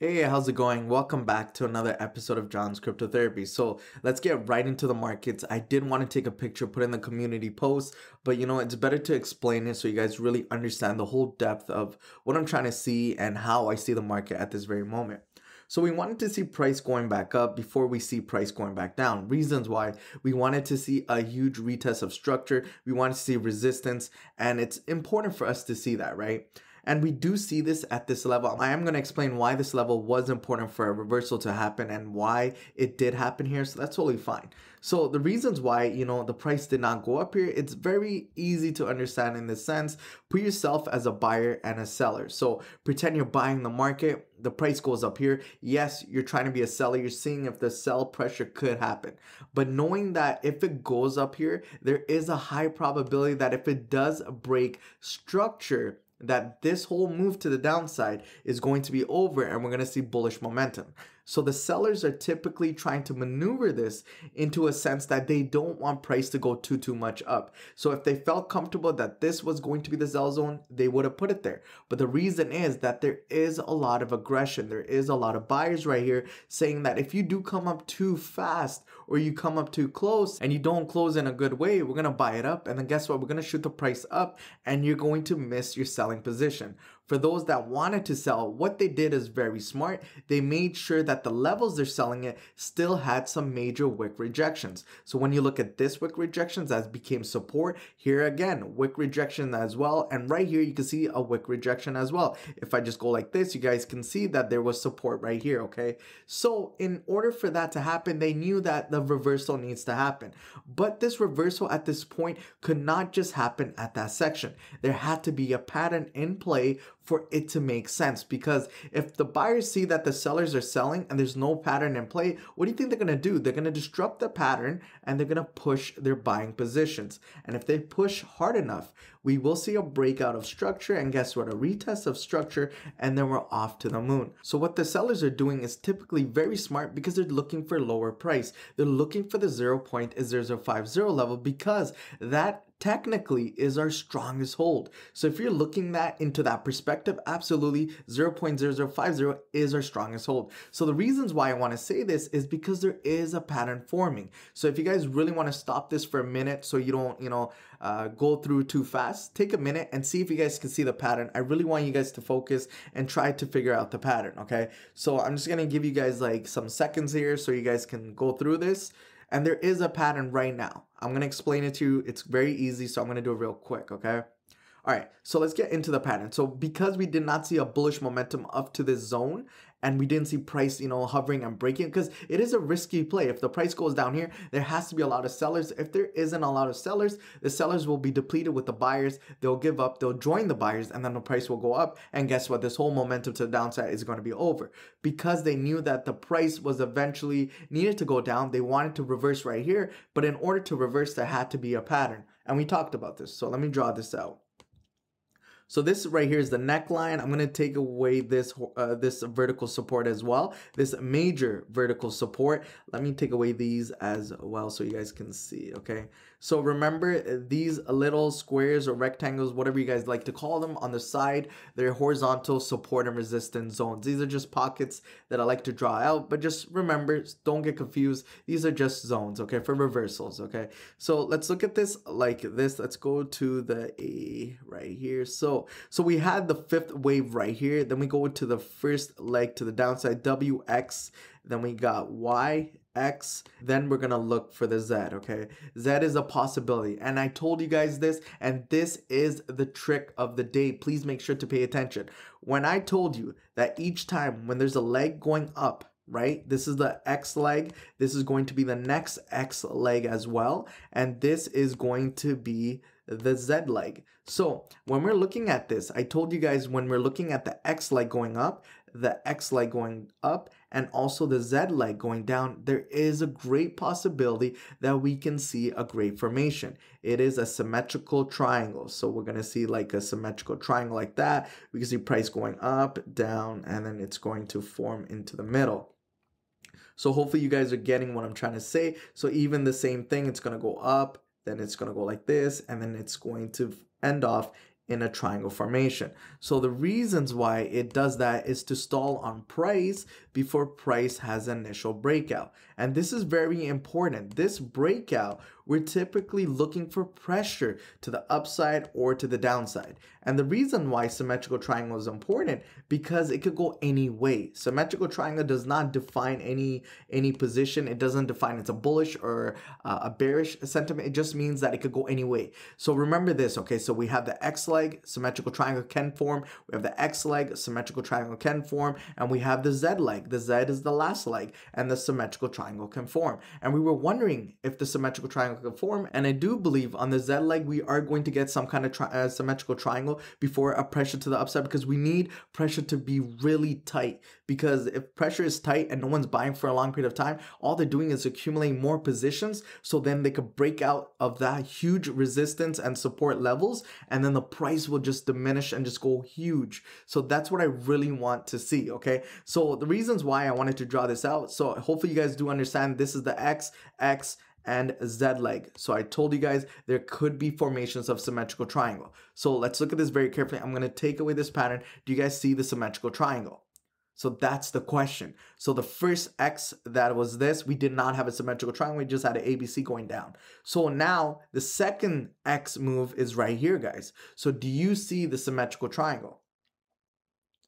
Hey, how's it going? Welcome back to another episode of Johnscryptotherapy. So let's get right into the markets. I did want to take a picture, put in the community post, but it's better to explain it so you guys really understand the whole depth of what I'm trying to see and how I see the market at this very moment. So we wanted to see price going back up before we see price going back down. Reasons why: we wanted to see a huge retest of structure. We wanted to see resistance, and it's important for us to see that, right? And we do see this at this level. I am going to explain why this level was important for a reversal to happen and why it did happen here. So that's totally fine. So the reasons why, the price did not go up here, it's very easy to understand in this sense. Put yourself as a buyer and a seller. So pretend you're buying the market. The price goes up here. Yes, you're trying to be a seller. You're seeing if the sell pressure could happen. But knowing that if it goes up here, there is a high probability that if it does break structure, that this whole move to the downside is going to be over and we're going to see bullish momentum. So the sellers are typically trying to maneuver this into a sense that they don't want price to go too much up. So if they felt comfortable that this was going to be the sell zone, they would have put it there. But the reason is that there is a lot of aggression. There is a lot of buyers right here saying that if you do come up too fast or you come up too close and you don't close in a good way, we're going to buy it up. And then guess what? We're going to shoot the price up and you're going to miss your selling position. For those that wanted to sell, what they did is very smart. They made sure that the levels they're selling it still had some major wick rejections. So when you look at this wick rejections that became support, here again, wick rejection as well. And right here, you can see a wick rejection as well. If I just go like this, you guys can see that there was support right here, okay? So in order for that to happen, they knew that the reversal needs to happen. But this reversal at this point could not just happen at that section. There had to be a pattern in play for it to make sense, because if the buyers see that the sellers are selling and there's no pattern in play, what do you think they're going to do? They're going to disrupt the pattern and they're going to push their buying positions. And if they push hard enough, we will see a breakout of structure, and guess what? A retest of structure, and then we're off to the moon. So what the sellers are doing is typically very smart because they're looking for lower price. They're looking for the 0.0050 level because that technically is our strongest hold. So if you're looking into that perspective, absolutely 0.0050 is our strongest hold. So the reasons why I want to say this is because there is a pattern forming. So if you guys really want to stop this for a minute so you don't, go through too fast, take a minute and see if you guys can see the pattern. I really want you guys to focus and try to figure out the pattern, okay? So I'm just going to give you guys like some seconds here so you guys can go through this. And there is a pattern right now. I'm going to explain it to you. It's very easy, so I'm going to do it real quick, okay? All right, so let's get into the pattern. So because we did not see a bullish momentum up to this zone and we didn't see price, hovering and breaking, because it is a risky play. If the price goes down here, there has to be a lot of sellers. If there isn't a lot of sellers, the sellers will be depleted with the buyers. They'll give up, they'll join the buyers, and then the price will go up. And guess what? This whole momentum to the downside is going to be over. Because they knew that the price was eventually needed to go down, they wanted to reverse right here. But in order to reverse, there had to be a pattern. And we talked about this. So let me draw this out. So this right here is the neckline. I'm going to take away this vertical support as well, this major vertical support. Let me take away these as well so you guys can see, okay? So remember, these little squares or rectangles, whatever you guys like to call them, on the side, they're horizontal support and resistance zones. These are just pockets that I like to draw out, but just remember, don't get confused. These are just zones, okay, for reversals, okay? So let's look at this like this. Let's go to the A right here. So we had the fifth wave right here. Then we go to the first leg to the downside, WX. Then we got Y, X. Then we're going to look for the Z, okay? Z is a possibility. And I told you guys this, and this is the trick of the day. Please make sure to pay attention. When I told you that each time when there's a leg going up, right? This is the X leg. This is going to be the next X leg as well. And this is going to be the Z leg. So when we're looking at this, I told you guys when we're looking at the X leg going up, the X leg going up, and also the Z leg going down, there is a great possibility that we can see a great formation. It is a symmetrical triangle. So we're going to see like a symmetrical triangle like that. We can see price going up, down, and then it's going to form into the middle. So hopefully you guys are getting what I'm trying to say. So even the same thing, it's going to go up, then it's going to go like this, and then it's going to end off in a triangle formation. So the reasons why it does that is to stall on price before price has an initial breakout. And this is very important. This breakout, we're typically looking for pressure to the upside or to the downside. And the reason why symmetrical triangle is important, because it could go any way. Symmetrical triangle does not define any position. It doesn't define it's a bullish or a bearish sentiment. It just means that it could go any way. So remember this, okay? So we have the X leg, symmetrical triangle can form. We have the X leg, symmetrical triangle can form. And we have the Z leg. The Z is the last leg, and the symmetrical triangle can form. And we were wondering if the symmetrical triangle can form. And I do believe on the Z leg, we are going to get some kind of symmetrical triangle before a pressure to the upside, because we need pressure to be really tight. Because if pressure is tight and no one's buying for a long period of time, all they're doing is accumulating more positions, so then they could break out of that huge resistance and support levels, and then the price will just diminish and just go huge. So that's what I really want to see, okay? So the reasons why I wanted to draw this out, so hopefully you guys do understand, this is the X, and Z leg. So I told you guys there could be formations of symmetrical triangle. So let's look at this very carefully. I'm going to take away this pattern. Do you guys see the symmetrical triangle? So that's the question. So the first X that was this, we did not have a symmetrical triangle. We just had an ABC going down. So now the second X move is right here, guys. So do you see the symmetrical triangle?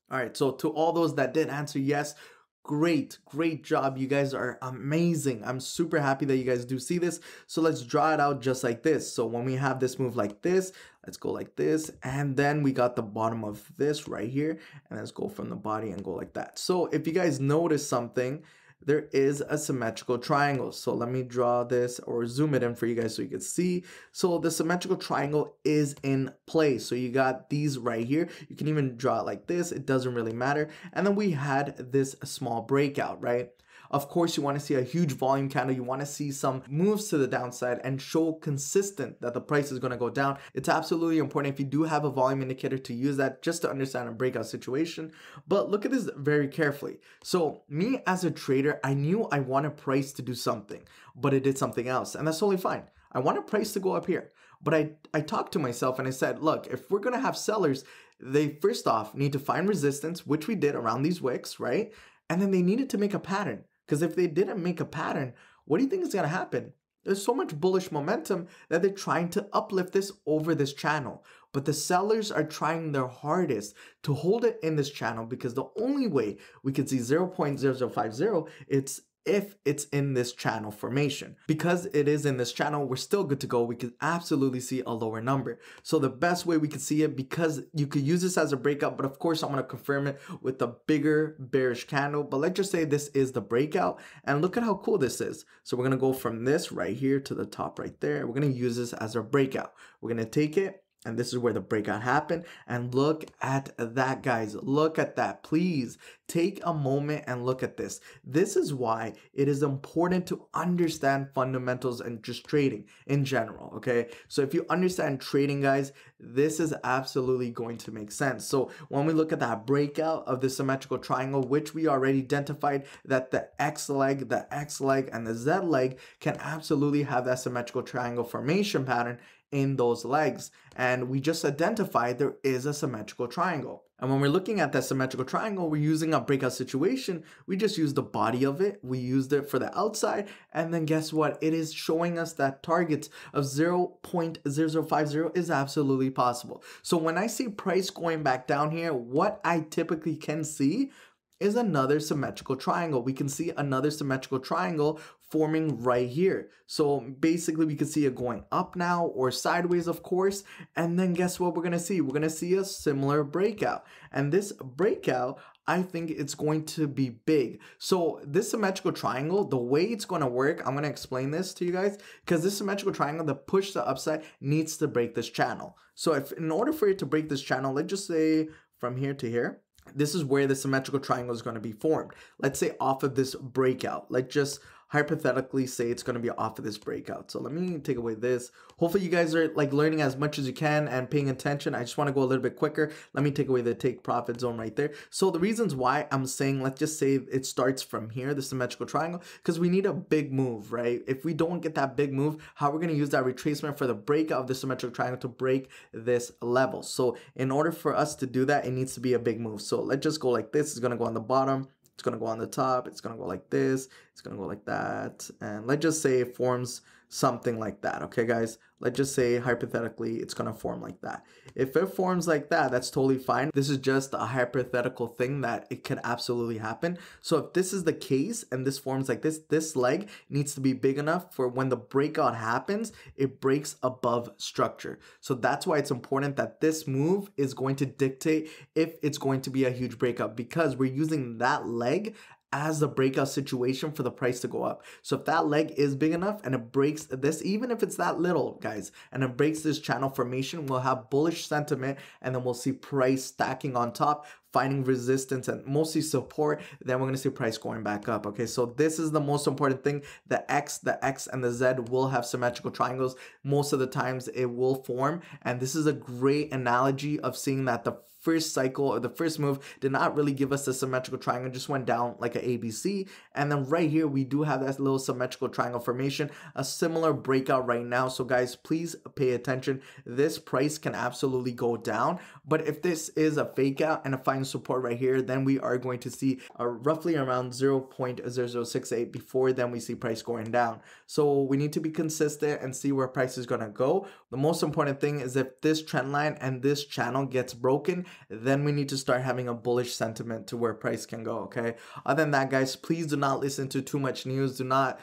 All right, so to all those that did answer yes, great job. You guys are amazing. I'm super happy that you guys do see this. So let's draw it out just like this. So when we have this move like this, let's go like this, and then we got the bottom of this right here, and let's go from the body and go like that. So if you guys notice something, there is a symmetrical triangle. So let me draw this or zoom it in for you guys so you can see. So the symmetrical triangle is in place. So you got these right here. You can even draw it like this. It doesn't really matter. And then we had this small breakout, right? Of course, you want to see a huge volume candle. You want to see some moves to the downside and show consistent that the price is going to go down. It's absolutely important if you do have a volume indicator to use that just to understand a breakout situation. But look at this very carefully. So me as a trader, I knew I wanted price to do something, but it did something else. And that's totally fine. I wanted price to go up here. But I talked to myself and I said, look, if we're going to have sellers, they first off need to find resistance, which we did around these wicks, right? And then they needed to make a pattern. Because if they didn't make a pattern, what do you think is going to happen? There's so much bullish momentum that they're trying to uplift this over this channel. But the sellers are trying their hardest to hold it in this channel, because the only way we can see 0.0050 it's if it's in this channel formation. Because it is in this channel, we're still good to go. We could absolutely see a lower number. So the best way we could see it, because you could use this as a breakout, but of course I'm going to confirm it with a bigger bearish candle. But let's just say this is the breakout, and look at how cool this is. So we're going to go from this right here to the top right there. We're going to use this as our breakout. We're going to take it, and this is where the breakout happened. And look at that, guys. Look at that. Please take a moment and look at this. This is why it is important to understand fundamentals and just trading in general, okay? So if you understand trading, guys, this is absolutely going to make sense. So when we look at that breakout of the symmetrical triangle, which we already identified that the X leg, and the Z leg can absolutely have that symmetrical triangle formation pattern in those legs, and we just identified there is a symmetrical triangle. And when we're looking at that symmetrical triangle, we're using a breakout situation. We just use the body of it. We used it for the outside, and then guess what? It is showing us that targets of 0.0050 is absolutely possible. So when I see price going back down here, what I typically can see is another symmetrical triangle. We can see another symmetrical triangle forming right here. So basically we can see it going up now or sideways, of course. And then guess what we're going to see? We're going to see a similar breakout. And this breakout, I think it's going to be big. So this symmetrical triangle, the way it's going to work, I'm going to explain this to you guys, because this symmetrical triangle, the push to upside needs to break this channel. So if in order for it to break this channel, let's just say from here to here, this is where the symmetrical triangle is going to be formed. Let's say off of this breakout. Let's just hypothetically say it's going to be off of this breakout. So let me take away this. Hopefully you guys are like learning as much as you can and paying attention. I just want to go a little bit quicker. Let me take away the take profit zone right there. So the reasons why I'm saying, let's just say it starts from here, the symmetrical triangle, because we need a big move, right? If we don't get that big move, how we're going to use that retracement for the breakout of the symmetrical triangle to break this level. So in order for us to do that, it needs to be a big move. So let's just go like this. It's going to go on the bottom. It's going to go on the top. It's going to go like this. It's going to go like that. And let's just say it forms something like that. Okay, guys, let's just say hypothetically it's going to form like that. If it forms like that, that's totally fine. This is just a hypothetical thing that it could absolutely happen. So if this is the case and this forms like this leg needs to be big enough for when the breakout happens, it breaks above structure. So that's why it's important that this move is going to dictate if it's going to be a huge breakout, because we're using that leg as the breakout situation for the price to go up. So if that leg is big enough and it breaks this, even if it's that little, guys, and it breaks this channel formation, we'll have bullish sentiment, and then we'll see price stacking on top, finding resistance and mostly support. Then we're going to see price going back up. Okay, so this is the most important thing. The X, and the Z will have symmetrical triangles. Most of the times it will form, and this is a great analogy of seeing that the first cycle or the first move did not really give us the symmetrical triangle, just went down like an ABC. And then right here we do have that little symmetrical triangle formation, a similar breakout right now. So guys, please pay attention. This price can absolutely go down, but if this is a fake out and a final support right here, then we are going to see roughly around 0.0068 before then we see price going down. So we need to be consistent and see where price is going to go. The most important thing is if this trend line and this channel gets broken, then we need to start having a bullish sentiment to where price can go. Okay, other than that, guys, please do not listen to too much news. Do not,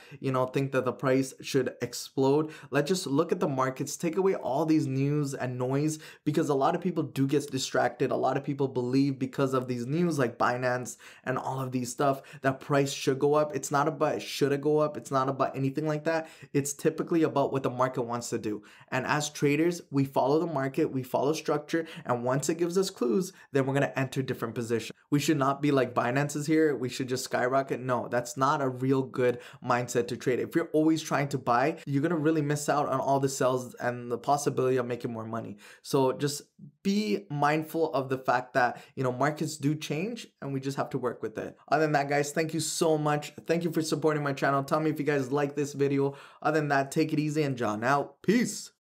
think that the price should explode. Let's just look at the markets, take away all these news and noise, because a lot of people do get distracted. A lot of people believe because of these news like Binance and all of these stuff that price should go up. It's not about should it go up. It's not about anything like that. It's typically about what the market wants to do. And as traders, we follow the market, we follow structure, and once it gives us clues, then we're going to enter different positions. We should not be like Binance is here. We should just skyrocket. No, that's not a real good mindset to trade. If you're always trying to buy, you're going to really miss out on all the sells and the possibility of making more money. So just be mindful of the fact that, markets do change and we just have to work with it. Other than that, guys, thank you so much. Thank you for supporting my channel. Tell me if you guys like this video. Other than that, take it easy and John out. Peace.